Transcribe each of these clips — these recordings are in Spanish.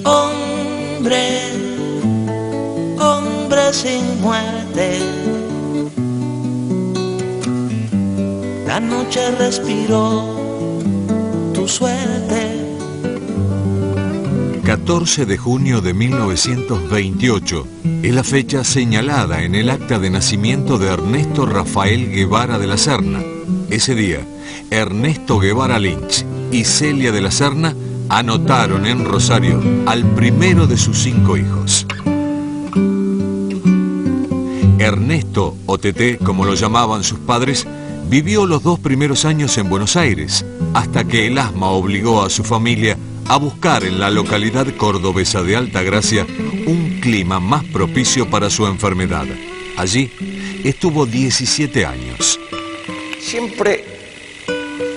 Hombre, hombre sin muerte, la noche respiró tu suerte. 14 de junio de 1928 es la fecha señalada en el acta de nacimiento de Ernesto Rafael Guevara de la Serna. Ese día, Ernesto Guevara Lynch y Celia de la Serna anotaron en Rosario al primero de sus 5 hijos. Ernesto, o Teté, como lo llamaban sus padres, vivió los 2 primeros años en Buenos Aires, hasta que el asma obligó a su familia a buscar en la localidad cordobesa de Altagracia un clima más propicio para su enfermedad. Allí estuvo 17 años. Siempre,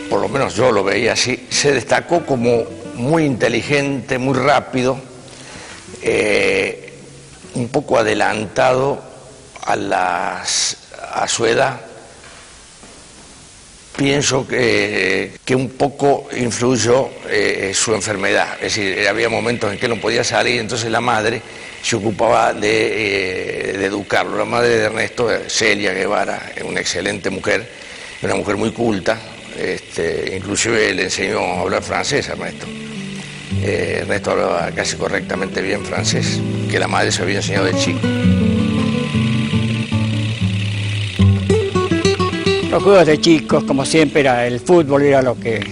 por lo menos yo lo veía así, se destacó como muy inteligente, muy rápido, un poco adelantado a su edad. Pienso que un poco influyó su enfermedad, es decir, había momentos en que no podía salir, entonces la madre se ocupaba de educarlo. La madre de Ernesto, Celia Guevara, una excelente mujer, una mujer muy culta, inclusive le enseñó a hablar francés a Ernesto. Ernesto hablaba casi correctamente bien francés, que la madre se había enseñado de chico. Los juegos de chicos, como siempre, el fútbol era lo que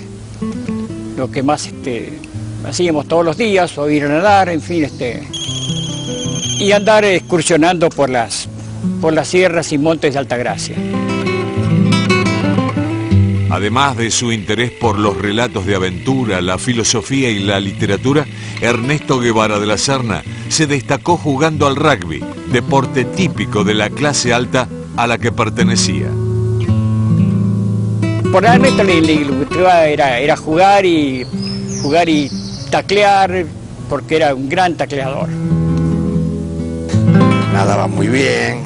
más hacíamos todos los días, o ir a nadar, en fin, y andar excursionando por las sierras y montes de Altagracia. Además de su interés por los relatos de aventura, la filosofía y la literatura, Ernesto Guevara de la Serna se destacó jugando al rugby, deporte típico de la clase alta a la que pertenecía. Por Ernesto le gustaba era jugar y taclear, porque era un gran tacleador. Nadaba muy bien,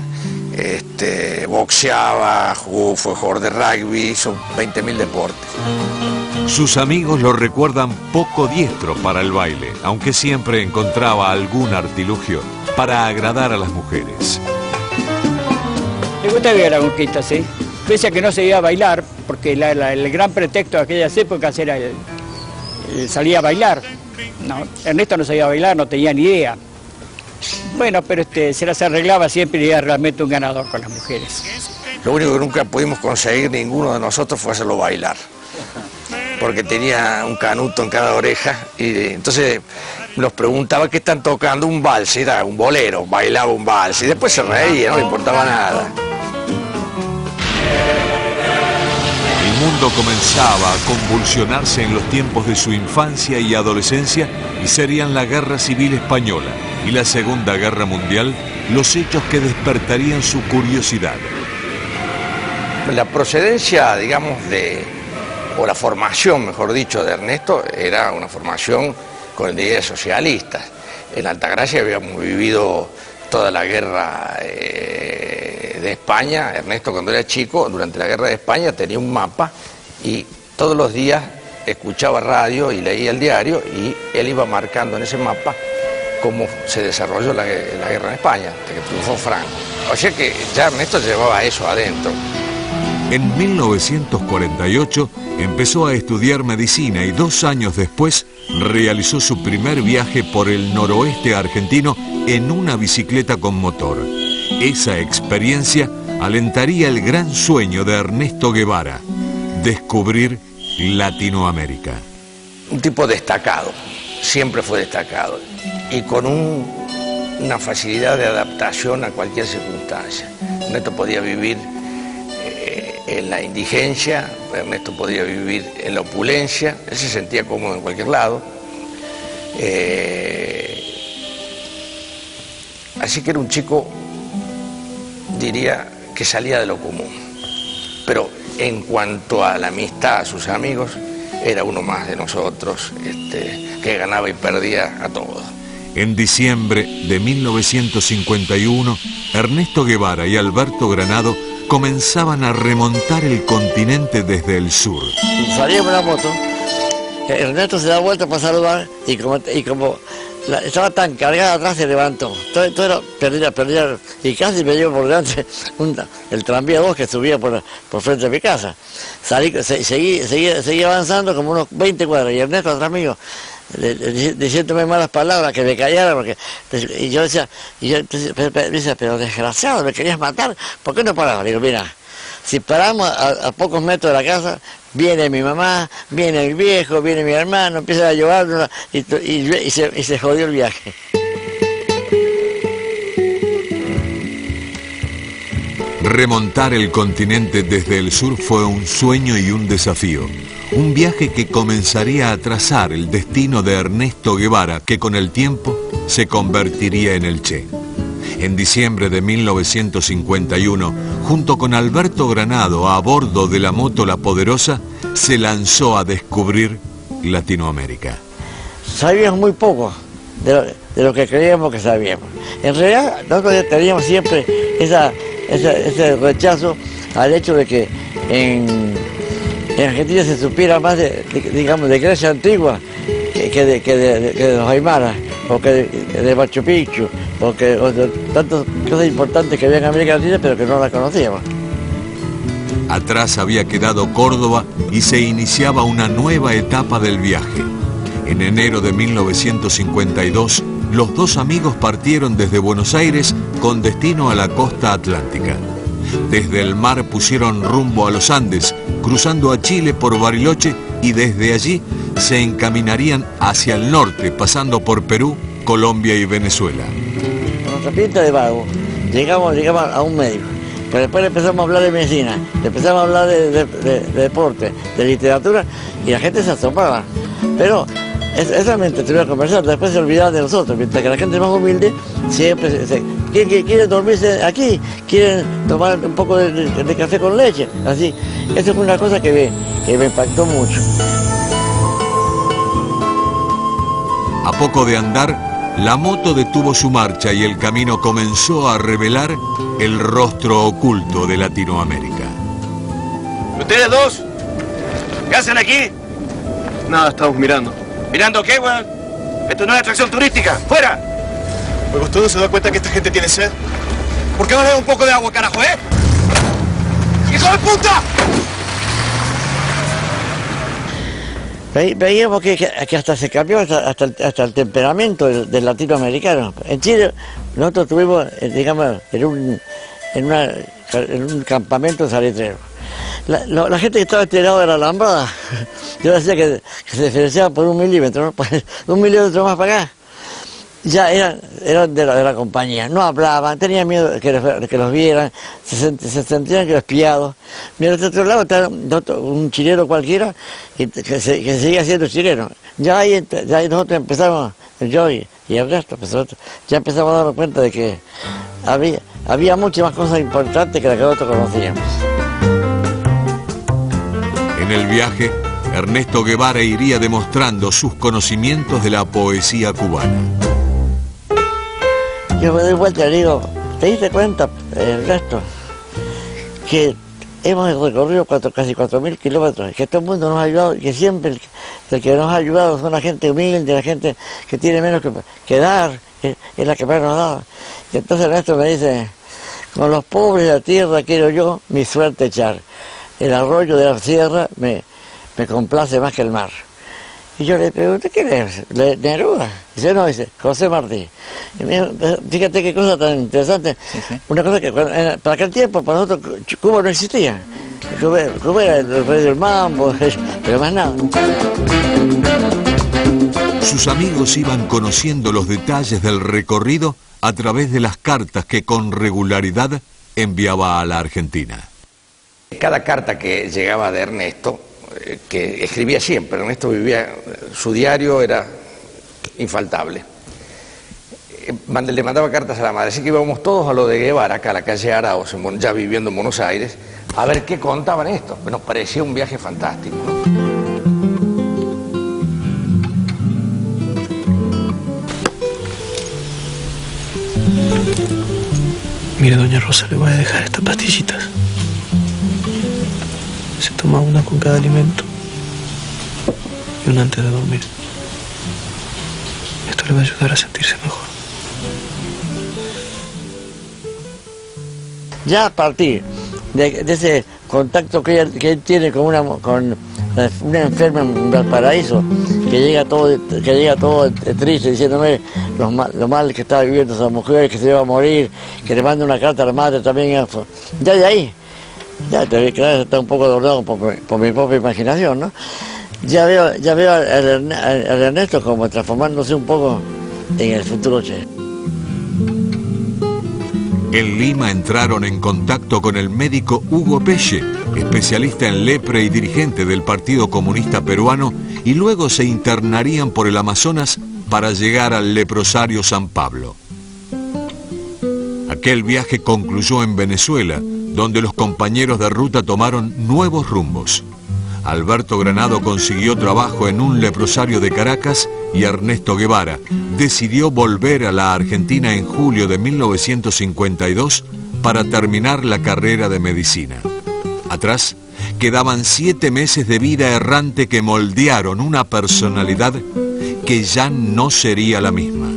boxeaba, fue jugador de rugby, hizo 20.000 deportes. Sus amigos lo recuerdan poco diestro para el baile, aunque siempre encontraba algún artilugio para agradar a las mujeres. Le gustaba ir a la conquista, sí. Pese a que no se iba a bailar, porque el gran pretexto de aquellas épocas era el salir a bailar. No, Ernesto no sabía bailar, no tenía ni idea. Bueno, pero se las arreglaba siempre y era realmente un ganador con las mujeres. Lo único que nunca pudimos conseguir ninguno de nosotros fue hacerlo bailar, porque tenía un canuto en cada oreja y entonces nos preguntaba qué están tocando, un vals, era un bolero, bailaba un vals y después se reía, no le importaba nada. El mundo comenzaba a convulsionarse en los tiempos de su infancia y adolescencia y serían la Guerra Civil Española y la Segunda Guerra Mundial los hechos que despertarían su curiosidad. La procedencia, digamos, o la formación, mejor dicho, de Ernesto era una formación con ideas socialistas. En Altagracia habíamos vivido toda la guerra de España. Ernesto, cuando era chico, durante la guerra de España tenía un mapa y todos los días escuchaba radio y leía el diario y él iba marcando en ese mapa cómo se desarrolló la guerra en España, hasta que triunfó Franco. O sea que ya Ernesto llevaba eso adentro. En 1948 empezó a estudiar medicina y 2 años después realizó su primer viaje por el noroeste argentino en una bicicleta con motor. Esa experiencia alentaría el gran sueño de Ernesto Guevara, descubrir Latinoamérica. Un tipo destacado, siempre fue destacado, y con una facilidad de adaptación a cualquier circunstancia. Ernesto podía vivir en la indigencia, Ernesto podía vivir en la opulencia, él se sentía cómodo en cualquier lado. Así que era un chico, diría, que salía de lo común. Pero en cuanto a la amistad, a sus amigos, era uno más de nosotros, que ganaba y perdía a todos. En diciembre de 1951, Ernesto Guevara y Alberto Granado comenzaban a remontar el continente desde el sur. Salíamos en la moto, Ernesto se da vuelta para saludar y como estaba tan cargada atrás, se levantó. Todo era perdida, y casi me llevo por delante el tranvía 2 que subía por frente a mi casa. Seguí avanzando como unos 20 cuadras, y Ernesto atrás mío, diciéndome malas palabras, que me callara, porque y yo decía, pero desgraciado, me querías matar, ¿por qué no parabas? Digo, mira, si paramos a pocos metros de la casa, viene mi mamá, viene el viejo, viene mi hermano, empiezan a llorar y se jodió el viaje. Remontar el continente desde el sur fue un sueño y un desafío. Un viaje que comenzaría a trazar el destino de Ernesto Guevara, que con el tiempo se convertiría en el Che. En diciembre de 1951, junto con Alberto Granado a bordo de la moto La Poderosa, se lanzó a descubrir Latinoamérica. Sabíamos muy poco de lo que creíamos que sabíamos. En realidad, nosotros teníamos siempre ese rechazo al hecho de que en Argentina se supiera más de Grecia antigua que de los Aymaras, o que de Machu Picchu, o de tantas cosas importantes que había en América Latina, pero que no las conocíamos. Atrás había quedado Córdoba y se iniciaba una nueva etapa del viaje. En enero de 1952, los dos amigos partieron desde Buenos Aires con destino a la costa atlántica. Desde el mar pusieron rumbo a los Andes, cruzando a Chile por Bariloche, y desde allí se encaminarían hacia el norte, pasando por Perú, Colombia y Venezuela. Con nuestra pinta de vago, llegamos a un médico, pero después empezamos a hablar de medicina, empezamos a hablar de deporte, de literatura, y la gente se asombraba. Pero esa mente tuve a conversar, después se olvidaba de nosotros, mientras que la gente más humilde siempre quiere dormirse aquí, quieren tomar un poco de café con leche, así. Eso fue una cosa que me impactó mucho. A poco de andar, la moto detuvo su marcha y el camino comenzó a revelar el rostro oculto de Latinoamérica. ¿Ustedes dos? ¿Qué hacen aquí? Nada, estamos mirando. ¿Mirando qué, weón? Esto no es atracción turística. ¡Fuera! Oiga, ¿usted no se da cuenta que esta gente tiene sed? ¿Por qué no le da un poco de agua, carajo, ¡Hijo de puta! Veíamos que hasta se cambió hasta el temperamento del latinoamericano. En Chile nosotros estuvimos, en un campamento salitrero. La gente que estaba este lado de la alambrada, yo decía que se diferenciaba por 1 milímetro, ¿no? 1 milímetro más para acá. Ya eran de la compañía, no hablaban, tenían miedo de que los vieran, se sentían que los espiados. Mientras de otro lado estaba un chileno cualquiera que seguía siendo chileno. Ya ahí nosotros empezamos, yo y Ernesto, ya empezamos a darnos cuenta de que había muchas más cosas importantes que las que nosotros conocíamos. En el viaje, Ernesto Guevara iría demostrando sus conocimientos de la poesía cubana. Yo me doy vuelta y le digo, ¿te diste cuenta, Ernesto, que hemos recorrido casi 4.000 kilómetros, que todo el mundo nos ha ayudado, y que siempre el que nos ha ayudado son la gente humilde, la gente que tiene menos que dar, es la que más nos da? Y entonces Ernesto me dice, con los pobres de la tierra quiero yo mi suerte echar. El arroyo de la sierra me complace más que el mar. Y yo le pregunté, ¿quién es? Neruda. Dice, no, dice, José Martí. Y me dijo, fíjate qué cosa tan interesante. Sí, sí. Una cosa que para aquel tiempo, para nosotros, Cuba no existía. Cuba era el rey del mambo, pero más nada. Sus amigos iban conociendo los detalles del recorrido a través de las cartas que con regularidad enviaba a la Argentina. Cada carta que llegaba de Ernesto, que escribía siempre, Ernesto vivía, su diario era infaltable. Le mandaba cartas a la madre, así que íbamos todos a lo de Guevara, acá a la calle Arauz, ya viviendo en Buenos Aires, a ver qué contaban esto. Nos parecía un viaje fantástico, ¿no? Mire, doña Rosa, le voy a dejar estas pastillitas. Se toma una con cada alimento y una antes de dormir. Esto le va a ayudar a sentirse mejor. Ya a partir de ese contacto que él tiene con una enferma en Valparaíso, que llega todo triste diciéndome lo mal que está viviendo esa mujer, que se iba a morir, que le manda una carta a la madre también. Ya de ahí, ya te claro, está un poco adornado por mi propia imaginación, ¿no? Ya veo al Ernesto como transformándose un poco en el futuro Che. En Lima entraron en contacto con el médico Hugo Pelle, especialista en lepra y dirigente del Partido Comunista Peruano, y luego se internarían por el Amazonas para llegar al leprosario San Pablo. Aquel viaje concluyó en Venezuela, donde los compañeros de ruta tomaron nuevos rumbos. Alberto Granado consiguió trabajo en un leprosario de Caracas y Ernesto Guevara decidió volver a la Argentina en julio de 1952 para terminar la carrera de medicina. Atrás quedaban 7 meses de vida errante que moldearon una personalidad que ya no sería la misma.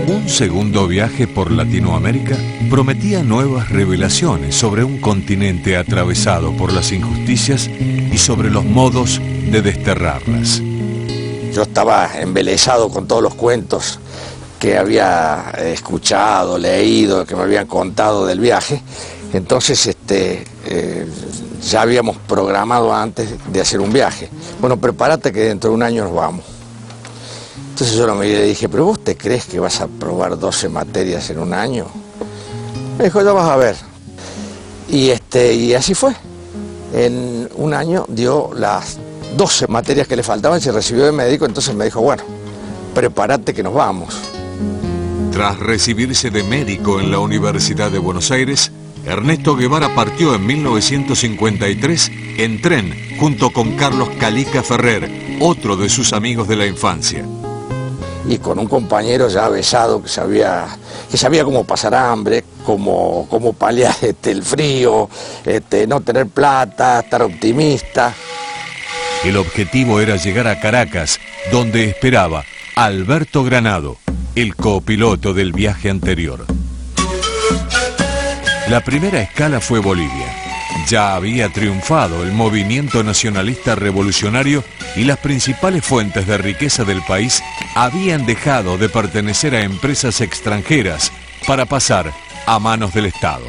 Un segundo viaje por Latinoamérica prometía nuevas revelaciones sobre un continente atravesado por las injusticias y sobre los modos de desterrarlas. Yo estaba embelesado con todos los cuentos que había escuchado, leído, que me habían contado del viaje. Entonces ya habíamos programado antes de hacer un viaje. Bueno, prepárate que dentro de un año nos vamos. Entonces yo lo miré y le dije, ¿pero vos te crees que vas a probar 12 materias en un año? Me dijo, ya vas a ver. Y así fue. En un año dio las 12 materias que le faltaban y se recibió de médico, entonces me dijo, bueno, prepárate que nos vamos. Tras recibirse de médico en la Universidad de Buenos Aires, Ernesto Guevara partió en 1953 en tren junto con Carlos Calica Ferrer, otro de sus amigos de la infancia. Y con un compañero ya avesado que sabía cómo pasar hambre, cómo paliar el frío, no tener plata, estar optimista. El objetivo era llegar a Caracas, donde esperaba Alberto Granado, el copiloto del viaje anterior. La primera escala fue Bolivia. Ya había triunfado el movimiento nacionalista revolucionario y las principales fuentes de riqueza del país habían dejado de pertenecer a empresas extranjeras para pasar a manos del Estado.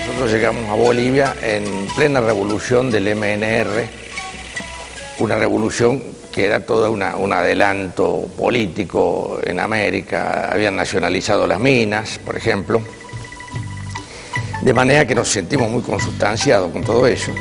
Nosotros llegamos a Bolivia en plena revolución del MNR, una revolución que era todo un adelanto político en América. Habían nacionalizado las minas, por ejemplo. De manera que nos sentimos muy consustanciados con todo eso.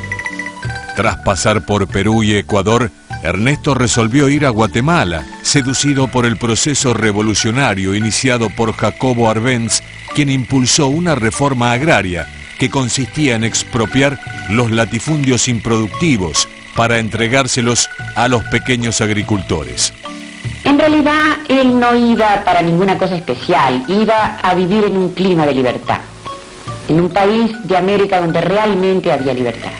Tras pasar por Perú y Ecuador, Ernesto resolvió ir a Guatemala, seducido por el proceso revolucionario iniciado por Jacobo Arbenz, quien impulsó una reforma agraria que consistía en expropiar los latifundios improductivos para entregárselos a los pequeños agricultores. En realidad, él no iba para ninguna cosa especial, iba a vivir en un clima de libertad, en un país de América donde realmente había libertad.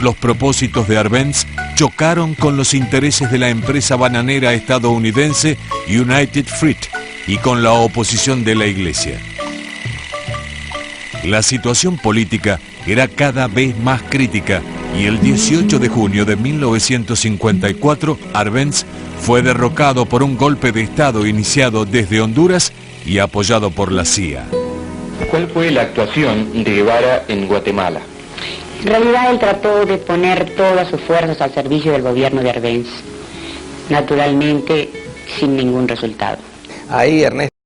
Los propósitos de Arbenz chocaron con los intereses de la empresa bananera estadounidense United Fruit y con la oposición de la Iglesia. La situación política era cada vez más crítica y el 18 de junio de 1954 Arbenz fue derrocado por un golpe de Estado iniciado desde Honduras y apoyado por la CIA. ¿Cuál fue la actuación de Guevara en Guatemala? En realidad él trató de poner todas sus fuerzas al servicio del gobierno de Arbenz, naturalmente sin ningún resultado. Ahí Ernesto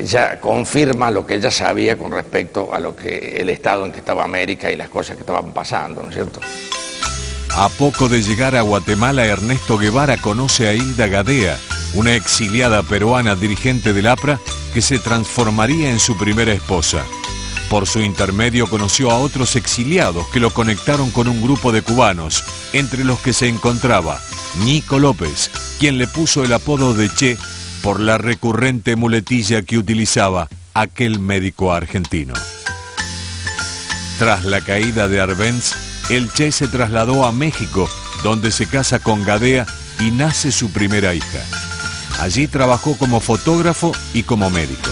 ya confirma lo que ella sabía con respecto a lo que el estado en que estaba América y las cosas que estaban pasando, ¿no es cierto? A poco de llegar a Guatemala, Ernesto Guevara conoce a Hilda Gadea, una exiliada peruana dirigente del APRA que se transformaría en su primera esposa. Por su intermedio conoció a otros exiliados que lo conectaron con un grupo de cubanos, entre los que se encontraba Nico López, quien le puso el apodo de Che por la recurrente muletilla que utilizaba aquel médico argentino. Tras la caída de Arbenz, el Che se trasladó a México donde se casa con Gadea y nace su primera hija. Allí trabajó como fotógrafo y como médico.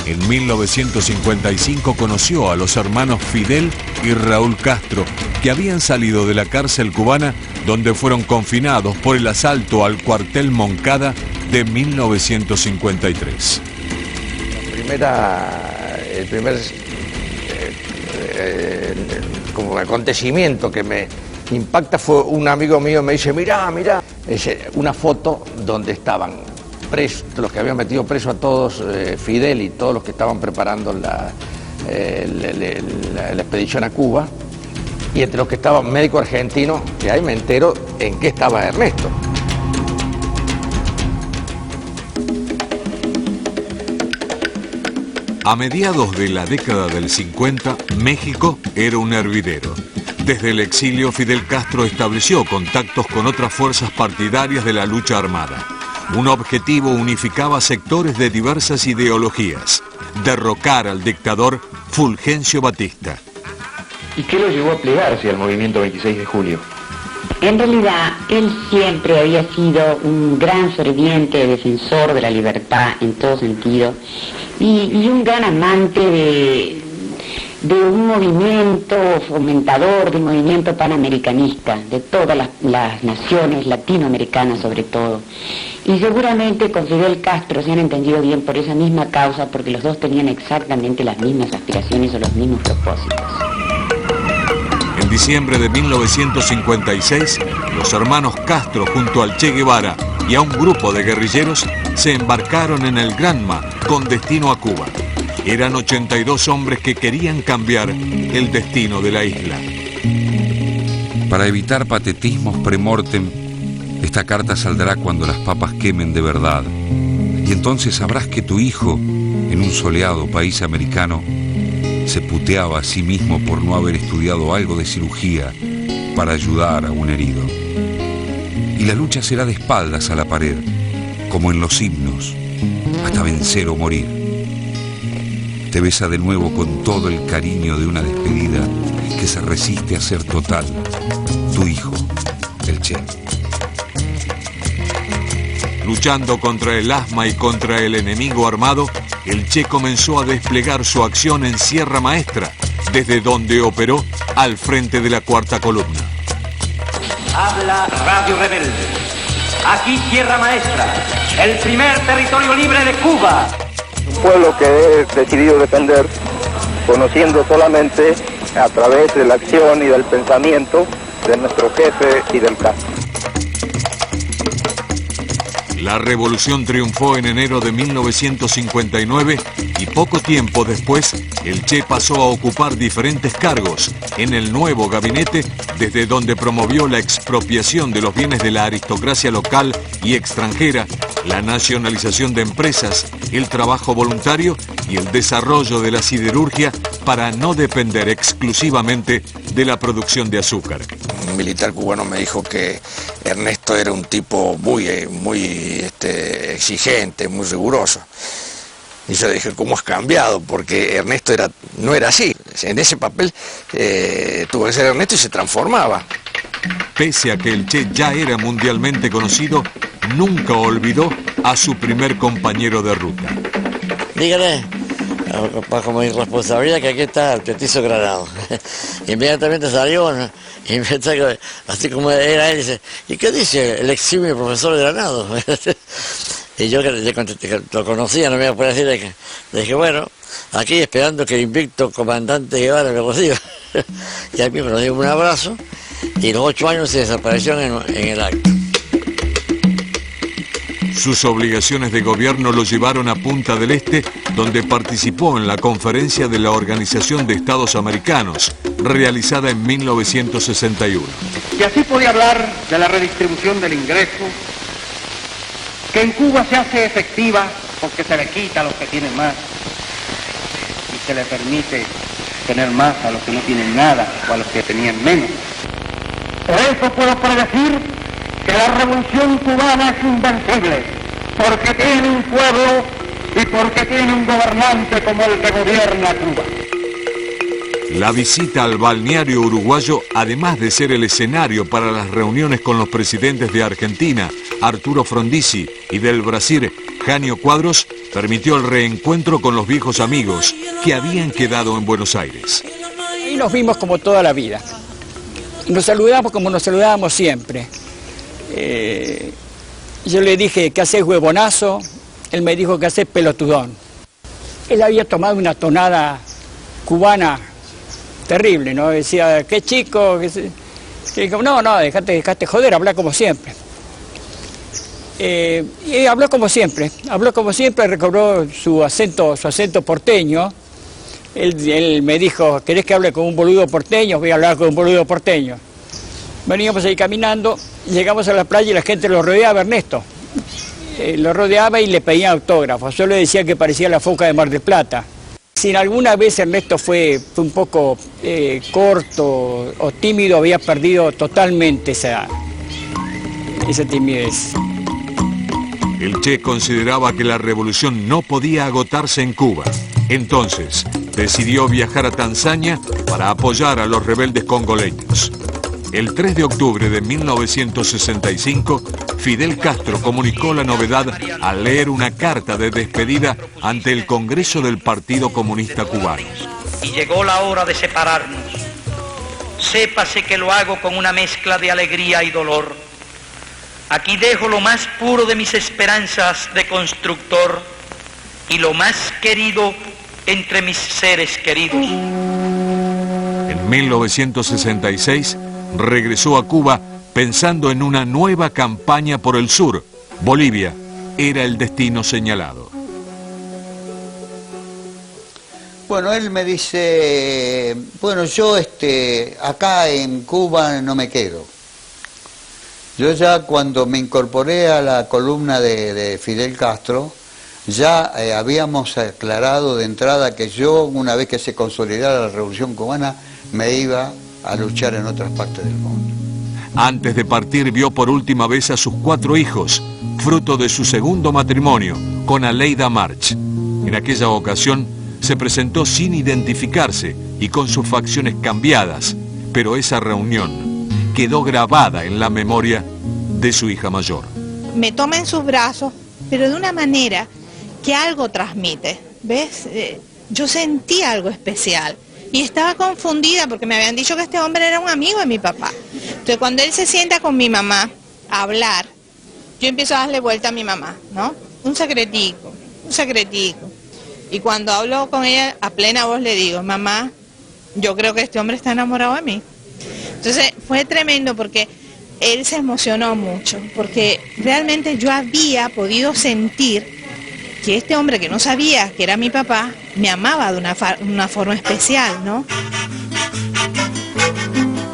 En 1955 conoció a los hermanos Fidel y Raúl Castro, que habían salido de la cárcel cubana donde fueron confinados por el asalto al cuartel Moncada de 1953. El primer como acontecimiento que me impacta fue un amigo mío me dice, mirá, una foto donde estaban presos, los que habían metido preso a todos, Fidel y todos los que estaban preparando la expedición a Cuba, y entre los que estaban médico argentino, y ahí me entero en qué estaba Ernesto. A mediados de la década del 50, México era un hervidero. Desde el exilio, Fidel Castro estableció contactos con otras fuerzas partidarias de la lucha armada. Un objetivo unificaba sectores de diversas ideologías: derrocar al dictador Fulgencio Batista. ¿Y qué lo llevó a plegarse al movimiento 26 de julio? En realidad, él siempre había sido un gran ferviente defensor de la libertad en todo sentido y un gran amante de un movimiento fomentador, de un movimiento panamericanista, de todas las naciones latinoamericanas sobre todo. Y seguramente con Fidel Castro se han entendido bien por esa misma causa, porque los dos tenían exactamente las mismas aspiraciones o los mismos propósitos. En diciembre de 1956, los hermanos Castro, junto al Che Guevara y a un grupo de guerrilleros, se embarcaron en el Granma con destino a Cuba. Eran 82 hombres que querían cambiar el destino de la isla. Para evitar patetismos pre-mortem, esta carta saldrá cuando las papas quemen de verdad. Y entonces sabrás que tu hijo, en un soleado país americano, se puteaba a sí mismo por no haber estudiado algo de cirugía para ayudar a un herido. Y la lucha será de espaldas a la pared, como en los himnos, hasta vencer o morir. Te besa de nuevo con todo el cariño de una despedida que se resiste a ser total. Tu hijo, el Che. Luchando contra el asma y contra el enemigo armado, el Che comenzó a desplegar su acción en Sierra Maestra, desde donde operó al frente de la Cuarta Columna. Habla Radio Rebelde. Aquí Sierra Maestra, el primer territorio libre de Cuba. Un pueblo que he decidido defender, conociendo solamente a través de la acción y del pensamiento de nuestro jefe Fidel Castro. La revolución triunfó en enero de 1959 y poco tiempo después el Che pasó a ocupar diferentes cargos en el nuevo gabinete, desde donde promovió la expropiación de los bienes de la aristocracia local y extranjera, la nacionalización de empresas, el trabajo voluntario y el desarrollo de la siderurgia para no depender exclusivamente de la producción de azúcar. Un militar cubano me dijo que Ernesto era un tipo muy exigente, muy riguroso. Y yo dije, ¿cómo has cambiado? Porque Ernesto no era así. En ese papel tuvo que ser Ernesto y se transformaba. Pese a que el Che ya era mundialmente conocido, nunca olvidó a su primer compañero de ruta. Dígale, bajo mi responsabilidad, que aquí está el petizo Granado. Inmediatamente salió, ¿no? Y me saco, así como era él, dice, ¿y qué dice el eximio profesor Granado? Y yo que le contesté, que lo conocía, no me iba a poder decir, le dije, bueno, aquí esperando que el invicto comandante Guevara lo reciba. Y al mismo nos dio un abrazo, y los 8 años se desapareció en el acto. Sus obligaciones de gobierno lo llevaron a Punta del Este, donde participó en la conferencia de la Organización de Estados Americanos, realizada en 1961. Y así podía hablar de la redistribución del ingreso, que en Cuba se hace efectiva porque se le quita a los que tienen más y se le permite tener más a los que no tienen nada o a los que tenían menos. Por eso puedo predecir que la revolución cubana es invencible, porque tiene un pueblo y porque tiene un gobernante como el que gobierna Cuba. La visita al balneario uruguayo, además de ser el escenario para las reuniones con los presidentes de Argentina, Arturo Frondizi, y del Brasil, Jânio Quadros, permitió el reencuentro con los viejos amigos que habían quedado en Buenos Aires. Y nos vimos como toda la vida. Nos saludamos como nos saludábamos siempre. Yo le dije, ¿qué haces, huevonazo? Él me dijo, ¿qué haces, pelotudón? Él había tomado una tonada cubana terrible, ¿no? Decía, qué chico, no, dejate joder, habla como siempre. Y habló como siempre, recobró su acento porteño. Él me dijo, ¿querés que hable con un boludo porteño? Voy a hablar con un boludo porteño. Veníamos ahí caminando, llegamos a la playa y la gente lo rodeaba, Ernesto. Lo rodeaba y le pedía autógrafos. Yo le decía que parecía la foca de Mar del Plata. Si alguna vez Ernesto fue un poco corto o tímido, había perdido totalmente esa timidez. El Che consideraba que la revolución no podía agotarse en Cuba. Entonces, decidió viajar a Tanzania para apoyar a los rebeldes congoleños. El 3 de octubre de 1965, Fidel Castro comunicó la novedad al leer una carta de despedida ante el Congreso del Partido Comunista Cubano. Y llegó la hora de separarnos. Sépase que lo hago con una mezcla de alegría y dolor. Aquí dejo lo más puro de mis esperanzas de constructor y lo más querido entre mis seres queridos. En 1966 regresó a Cuba pensando en una nueva campaña por el sur. Bolivia era el destino señalado. Bueno, él me dice, bueno, yo acá en Cuba no me quedo. Yo ya cuando me incorporé a la columna de Fidel Castro, ya habíamos aclarado de entrada que yo, una vez que se consolidara la Revolución Cubana, me iba a luchar en otras partes del mundo. Antes de partir vio por última vez a sus 4 hijos, fruto de su segundo matrimonio, con Aleida March. En aquella ocasión se presentó sin identificarse y con sus facciones cambiadas, pero esa reunión quedó grabada en la memoria de su hija mayor. Me toma en sus brazos, pero de una manera que algo transmite, ¿ves? Yo sentí algo especial y estaba confundida porque me habían dicho que este hombre era un amigo de mi papá. Entonces cuando él se sienta con mi mamá a hablar, yo empiezo a darle vuelta a mi mamá, ¿no? Un secretico. Y cuando hablo con ella a plena voz le digo, mamá, yo creo que este hombre está enamorado de mí. Entonces fue tremendo porque él se emocionó mucho, porque realmente yo había podido sentir que este hombre que no sabía que era mi papá, me amaba de una forma especial, ¿no?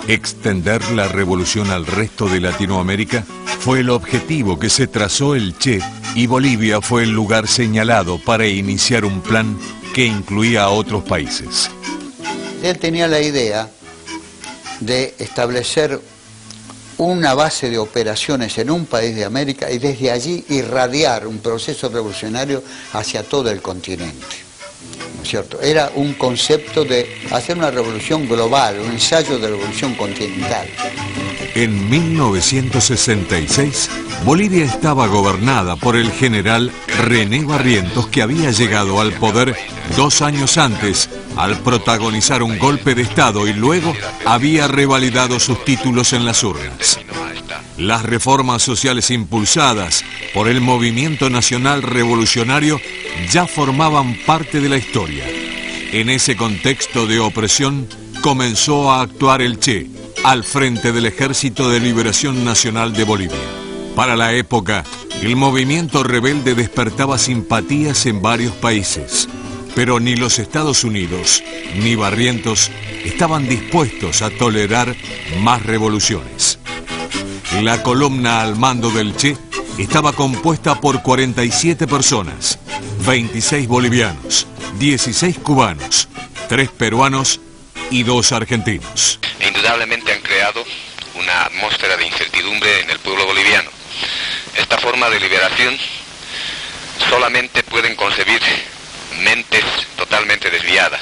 Extender la revolución al resto de Latinoamérica fue el objetivo que se trazó el Che, y Bolivia fue el lugar señalado para iniciar un plan que incluía a otros países. Él tenía la idea de establecer una base de operaciones en un país de América y desde allí irradiar un proceso revolucionario hacia todo el continente, ¿no es cierto? Era un concepto de hacer una revolución global, un ensayo de revolución continental. En 1966, Bolivia estaba gobernada por el general René Barrientos, que había llegado al poder 2 años antes al protagonizar un golpe de Estado y luego había revalidado sus títulos en las urnas. Las reformas sociales impulsadas por el Movimiento Nacional Revolucionario ya formaban parte de la historia. En ese contexto de opresión comenzó a actuar el Che al frente del Ejército de Liberación Nacional de Bolivia. Para la época, el movimiento rebelde despertaba simpatías en varios países, pero ni los Estados Unidos ni Barrientos estaban dispuestos a tolerar más revoluciones. La columna al mando del Che estaba compuesta por 47 personas, 26 bolivianos, 16 cubanos, 3 peruanos y 2 argentinos. Indudablemente han creado una atmósfera de incertidumbre en el pueblo boliviano. Esta forma de liberación solamente pueden concebir mentes totalmente desviadas.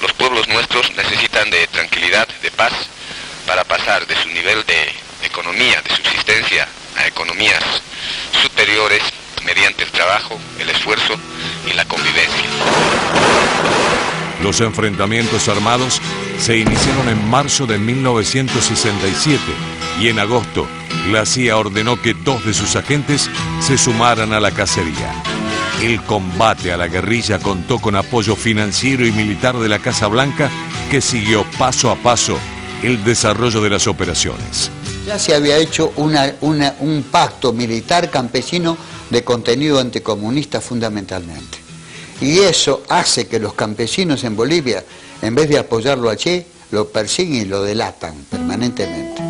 Los pueblos nuestros necesitan de tranquilidad, de paz, para pasar de su nivel de economía, de subsistencia, a economías superiores mediante el trabajo, el esfuerzo y la convivencia. Los enfrentamientos armados se iniciaron en marzo de 1967 y en agosto la CIA ordenó que 2 de sus agentes se sumaran a la cacería. El combate a la guerrilla contó con apoyo financiero y militar de la Casa Blanca, que siguió paso a paso el desarrollo de las operaciones. Ya se había hecho un pacto militar campesino de contenido anticomunista fundamentalmente. Y eso hace que los campesinos en Bolivia, en vez de apoyarlo a Che, lo persiguen y lo delatan permanentemente.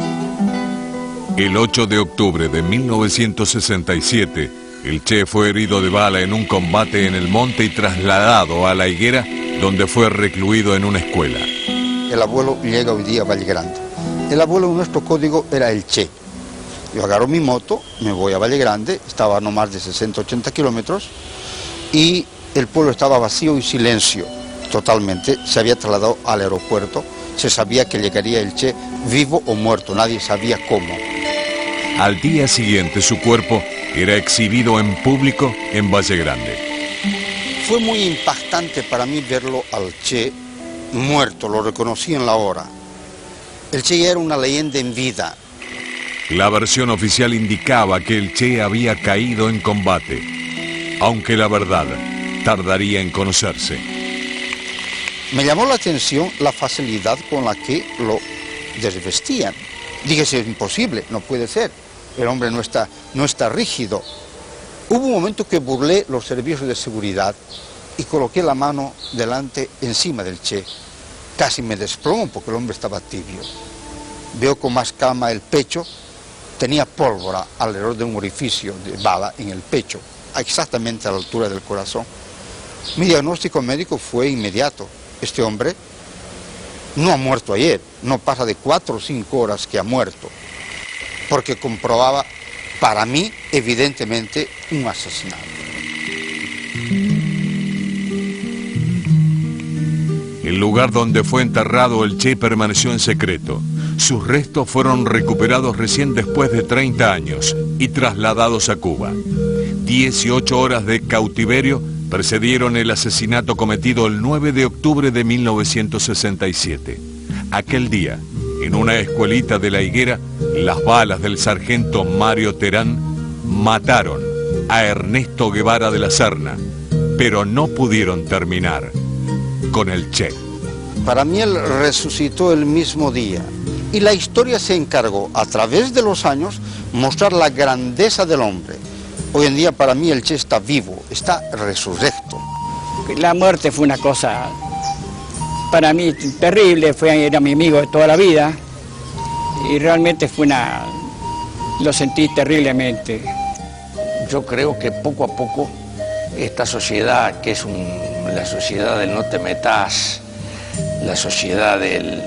El 8 de octubre de 1967, el Che fue herido de bala en un combate en el monte y trasladado a La Higuera, donde fue recluido en una escuela. El abuelo llega hoy día a Valle Grande. El abuelo de nuestro código era el Che. Yo agarro mi moto, me voy a Valle Grande, estaba a no más de 60-80 kilómetros, y el pueblo estaba vacío y silencio, totalmente. Se había trasladado al aeropuerto, se sabía que llegaría el Che vivo o muerto, nadie sabía cómo. Al día siguiente su cuerpo era exhibido en público en Valle Grande. Fue muy impactante para mí verlo al Che muerto, lo reconocí en la hora. El Che ya era una leyenda en vida. La versión oficial indicaba que el Che había caído en combate, aunque la verdad tardaría en conocerse. Me llamó la atención la facilidad con la que lo desvestían. Dije, es imposible, no puede ser. El hombre no está rígido. Hubo un momento que burlé los servicios de seguridad y coloqué la mano delante, encima del Che. Casi me desplomo porque el hombre estaba tibio. Veo con más calma el pecho. Tenía pólvora alrededor de un orificio de bala en el pecho, exactamente a la altura del corazón. Mi diagnóstico médico fue inmediato. Este hombre no ha muerto ayer, no pasa de 4 o 5 horas que ha muerto, porque comprobaba, para mí, evidentemente, un asesinato. El lugar donde fue enterrado el Che permaneció en secreto. Sus restos fueron recuperados recién después de 30 años y trasladados a Cuba. 18 horas de cautiverio precedieron el asesinato cometido el 9 de octubre de 1967. Aquel día, en una escuelita de La Higuera, las balas del sargento Mario Terán mataron a Ernesto Guevara de la Serna, pero no pudieron terminar con el Che. Para mí él resucitó el mismo día y la historia se encargó, a través de los años, mostrar la grandeza del hombre. Hoy en día para mí el Che está vivo, está resurrecto. La muerte fue una cosa para mí terrible, era mi amigo de toda la vida y realmente lo sentí terriblemente. Yo creo que poco a poco esta sociedad, que es la sociedad del no te metas, la sociedad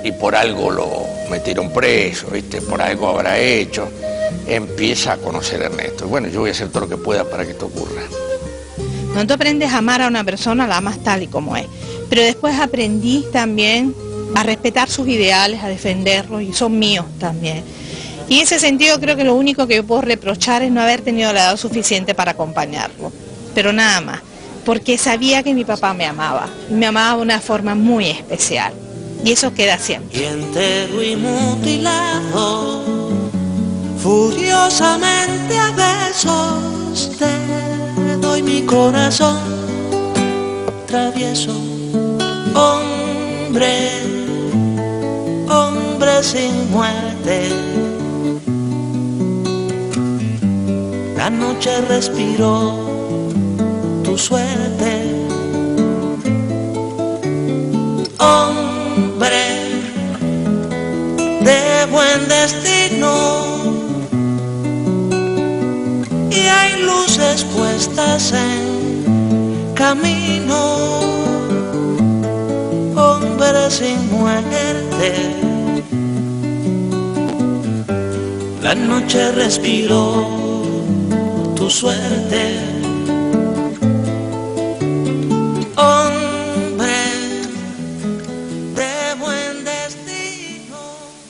y por algo lo metieron preso, ¿viste? Por algo habrá hecho, empieza a conocer a Ernesto. Bueno, yo voy a hacer todo lo que pueda para que esto ocurra. Cuando tú aprendes a amar a una persona, la amas tal y como es. Pero después aprendí también a respetar sus ideales, a defenderlos, y son míos también. Y en ese sentido creo que lo único que yo puedo reprochar es no haber tenido la edad suficiente para acompañarlo. Pero nada más, porque sabía que mi papá me amaba de una forma muy especial. Y eso queda siempre. Y entero y mutilado, furiosamente a besos te doy mi corazón, travieso, hombre, hombre sin muerte. La noche respiró tu suerte, hombre de buen destino, y hay luces puestas en camino, hombre sin muerte. La noche respiró tu suerte,